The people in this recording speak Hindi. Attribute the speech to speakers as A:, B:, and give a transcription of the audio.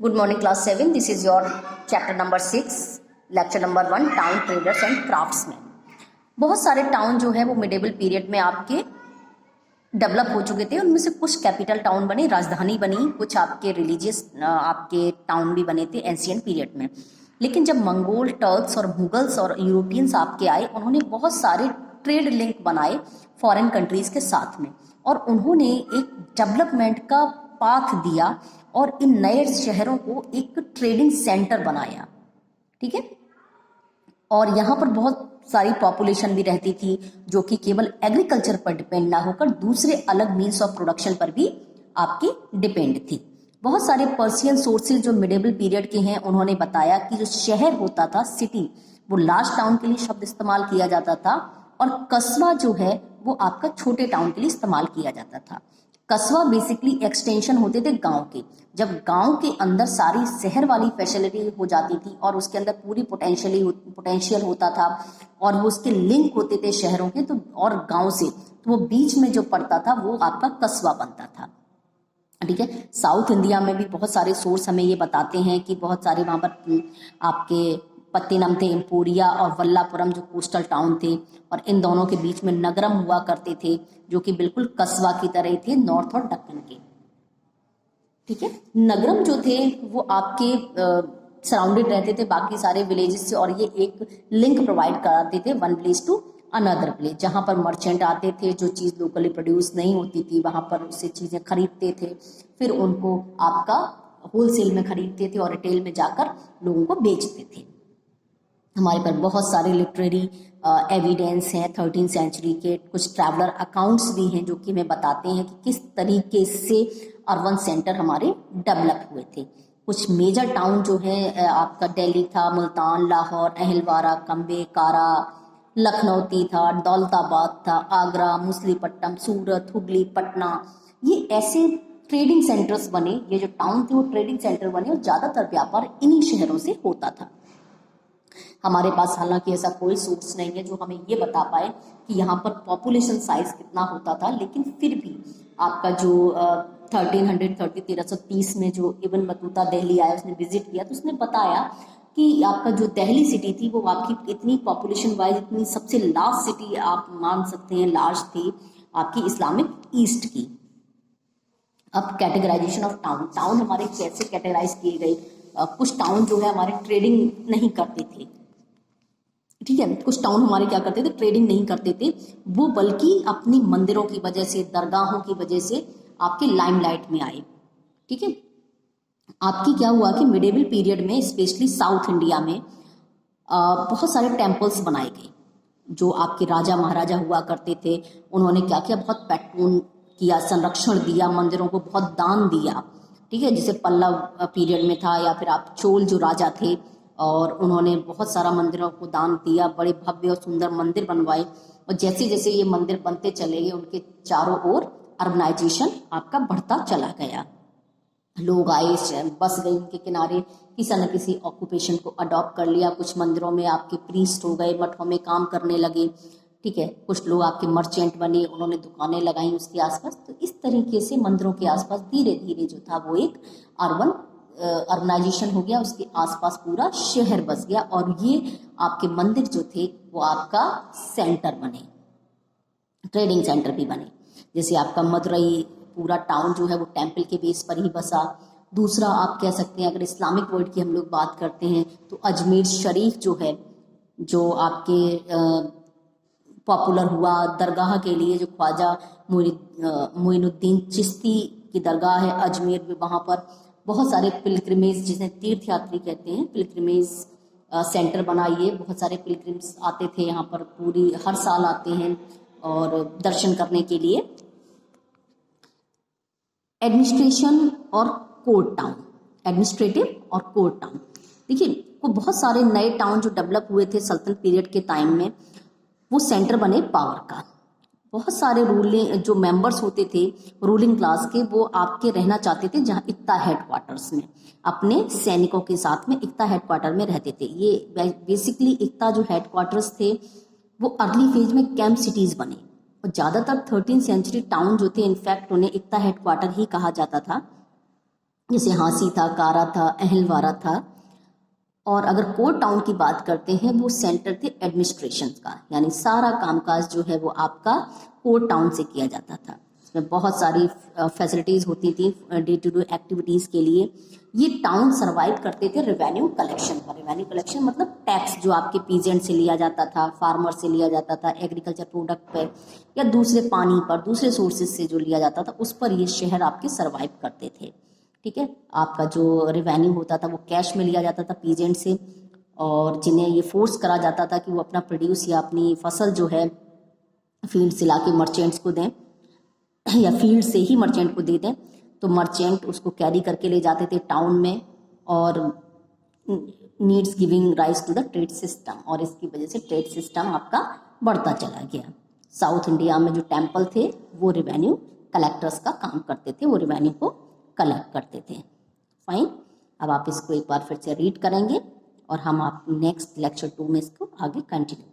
A: Good morning, class 7. This is your chapter number 6, lecture number 1, town traders and craftsman. बहुत सारे टाउन जो है वो मिडेबल पीरियड में आपके डेवलप हो चुके थे। उनमें से कुछ कैपिटल टाउन बने, राजधानी बनी, कुछ आपके रिलीजियस आपके टाउन भी बने थे एंशियंट पीरियड में। लेकिन जब मंगोल, टर्क्स और मुगल्स और यूरोपियंस आपके आए, उन्होंने बहुत सारे ट्रेड लिंक बनाए फॉरेन कंट्रीज के साथ में, और उन्होंने एक डेवलपमेंट का पाथ दिया और इन नए शहरों को एक ट्रेडिंग सेंटर बनाया। ठीक है, और यहाँ पर बहुत सारी पॉपुलेशन भी रहती थी जो कि केवल एग्रीकल्चर पर डिपेंड ना होकर दूसरे अलग मीन्स ऑफ प्रोडक्शन पर भी आपकी डिपेंड थी। बहुत सारे पर्शियन सोर्सेज जो मिडेबल पीरियड के हैं, उन्होंने बताया कि जो शहर होता था, सिटी, वो लार्ज टाउन के लिए शब्द इस्तेमाल किया जाता था, और कस्बा जो है वो आपका छोटे टाउन के लिए इस्तेमाल किया जाता था। कस्बा बेसिकली एक्सटेंशन होते थे गांव के। जब गांव के अंदर सारी शहर वाली फैसिलिटी हो जाती थी और उसके अंदर पूरी पोटेंशियल होता था और वो उसके लिंक होते थे शहरों के तो और गांव से, तो वो बीच में जो पड़ता था वो आपका कस्बा बनता था। ठीक है, साउथ इंडिया में भी बहुत सारे सोर्स हमें ये बताते हैं कि बहुत सारे वहाँ पर आपके पत्तीनम थे, एम्पोरिया और वल्लापुरम जो कोस्टल टाउन थे, और इन दोनों के बीच में नगरम हुआ करते थे जो कि बिल्कुल कस्बा की तरह थे, नॉर्थ और दक्कन के। ठीक है, नगरम जो थे वो आपके सराउंडेड रहते थे बाकी सारे विलेजेस से, और ये एक लिंक प्रोवाइड कराते थे one place to another place, जहाँ पर मर्चेंट आते थे, जो चीज़ लोकली प्रोड्यूस नहीं होती थी वहाँ पर उससे चीज़ें खरीदते थे, फिर उनको आपका होलसेल में खरीदते थे और रिटेल में जाकर लोगों को बेचते थे। हमारे पास बहुत सारे लिटरेरी एविडेंस हैं 13वीं सेंचुरी के, कुछ ट्रैवलर अकाउंट्स भी हैं जो कि हमें बताते हैं कि किस तरीके से अर्बन सेंटर हमारे डेवलप हुए थे। कुछ मेजर टाउन जो है आपका दिल्ली था, मुल्तान, लाहौर, अहलवारा, कम्बे, कारा, लखनऊ था, दौलताबाद था, आगरा, मुसलीपट्टनम, सूरत, हुगली, पटना, ये ऐसे ट्रेडिंग सेंटर्स बने। ये जो टाउन थे वो ट्रेडिंग सेंटर बने और ज़्यादातर व्यापार इन्हीं शहरों से होता था। हमारे पास हालांकि ऐसा कोई सोर्स नहीं है जो हमें ये बता पाए कि यहाँ पर पॉपुलेशन साइज कितना होता था, लेकिन फिर भी आपका जो 1330 में जो इब्न बतूता दिल्ली आया, उसने विजिट किया, तो उसने बताया कि आपका जो दिल्ली सिटी थी वो आपकी इतनी पॉपुलेशन वाइज इतनी सबसे लार्ज सिटी आप मान सकते हैं लार्ज थी आपकी इस्लामिक ईस्ट की। अब कैटेगराइजेशन ऑफ टाउन, टाउन हमारे कैसे कैटेगराइज किए गए? कुछ टाउन जो है हमारे ट्रेडिंग नहीं करते थे। ठीक है, कुछ टाउन हमारे क्या करते थे, ट्रेडिंग नहीं करते थे, वो बल्कि अपनी मंदिरों की वजह से, दरगाहों की वजह से आपके लाइमलाइट में आए। ठीक है, आपकी क्या हुआ कि मिडेबल पीरियड में स्पेशली साउथ इंडिया में बहुत सारे टेम्पल्स बनाए गए जो आपके राजा महाराजा हुआ करते थे। उन्होंने क्या किया, बहुत पैट्रोन किया, संरक्षण दिया, मंदिरों को बहुत दान दिया। ठीक है, जैसे पल्लव पीरियड में था, या फिर आप चोल जो राजा थे, और उन्होंने बहुत सारा मंदिरों को दान दिया, बड़े भव्य और सुंदर मंदिर बनवाए, और जैसे जैसे ये मंदिर बनते चले गए उनके चारों ओर अर्बनाइजेशन आपका बढ़ता चला गया। लोग आए, बस गए उनके किनारे, किसी न किसी ऑक्यूपेशन को अडॉप्ट कर लिया। कुछ मंदिरों में आपके प्रीस्ट हो गए, मठों में काम करने लगे। ठीक है, कुछ लोग आपके मर्चेंट बने, उन्होंने दुकानें लगाई उसके आसपास। तो इस तरीके से मंदिरों के आसपास धीरे धीरे जो था वो एक अर्बनाइजेशन हो गया, उसके आसपास पूरा शहर बस गया, और ये आपके मंदिर जो थे वो आपका सेंटर बने, ट्रेडिंग सेंटर भी बने। जैसे आपका मदुरई पूरा टाउन जो है वो टेम्पल के बेस पर ही बसा। दूसरा आप कह सकते हैं, अगर इस्लामिक वर्ल्ड की हम लोग बात करते हैं तो अजमेर शरीफ जो है, जो आपके पॉपुलर हुआ दरगाह के लिए, जो ख्वाजा मोइनुद्दीन चिश्ती की दरगाह है अजमेर में, वहाँ पर बहुत सारे पिलग्रिमेज, जिसे तीर्थ यात्री कहते हैं, पिलग्रिमेज सेंटर बनाइए। बहुत सारे पिलग्रिम्स आते थे यहाँ पर, पूरी हर साल आते हैं और दर्शन करने के लिए। एडमिनिस्ट्रेशन और कोर्ट टाउन, एडमिनिस्ट्रेटिव और कोर्ट टाउन, देखिए वो बहुत सारे नए टाउन जो डेवलप हुए थे सल्तनत पीरियड के टाइम में, वो सेंटर बने पावर का। बहुत सारे जो मेंबर्स होते थे रूलिंग क्लास के, वो आपके रहना चाहते थे जहाँ इक्ता हेडक्वार्टर्स में, अपने सैनिकों के साथ में इक्ता हेडक्वार्टर में रहते थे। ये बेसिकली इक्ता जो हेडक्वार्टर्स थे वो अर्ली फेज में कैंप सिटीज बने, और ज़्यादातर 13वीं सेंचुरी टाउन जो थे इनफैक्ट उन्हें इक्ता हेडक्वार्टर ही कहा जाता था। जैसे हांसी था, कारा था, अहलवारा था। और अगर कोर टाउन की बात करते हैं, वो सेंटर थे एडमिनिस्ट्रेशन का, यानी सारा कामकाज जो है वो आपका कोर टाउन से किया जाता था। इसमें बहुत सारी फैसिलिटीज़ होती थी डे टू डे एक्टिविटीज़ के लिए। ये टाउन सर्वाइव करते थे रेवेन्यू कलेक्शन पर। रेवेन्यू कलेक्शन मतलब टैक्स जो आपके पीजेंट से लिया जाता था, फार्मर से लिया जाता था, एग्रीकल्चर प्रोडक्ट पर या दूसरे पानी पर, दूसरे सोर्सेज से जो लिया जाता था, उस पर ये शहर आपके सर्वाइव करते थे। ठीक है, आपका जो रेवेन्यू होता था वो कैश में लिया जाता था पीजेंट से, और जिन्हें ये फोर्स करा जाता था कि वो अपना प्रोड्यूस या अपनी फसल जो है फील्ड से ला के मर्चेंट्स को दें या फील्ड से ही मर्चेंट को दे दें, तो मर्चेंट उसको कैरी करके ले जाते थे टाउन में, और needs giving rise to the trade system, और इसकी वजह से ट्रेड सिस्टम आपका बढ़ता चला गया। साउथ इंडिया में जो टेम्पल थे वो रेवेन्यू कलेक्टर्स का काम करते थे, वो रेवेन्यू को कलेक्ट करते थे। फाइन, अब आप इसको एक बार फिर से रीड करेंगे और हम आप नेक्स्ट लेक्चर 2 में इसको आगे कंटिन्यू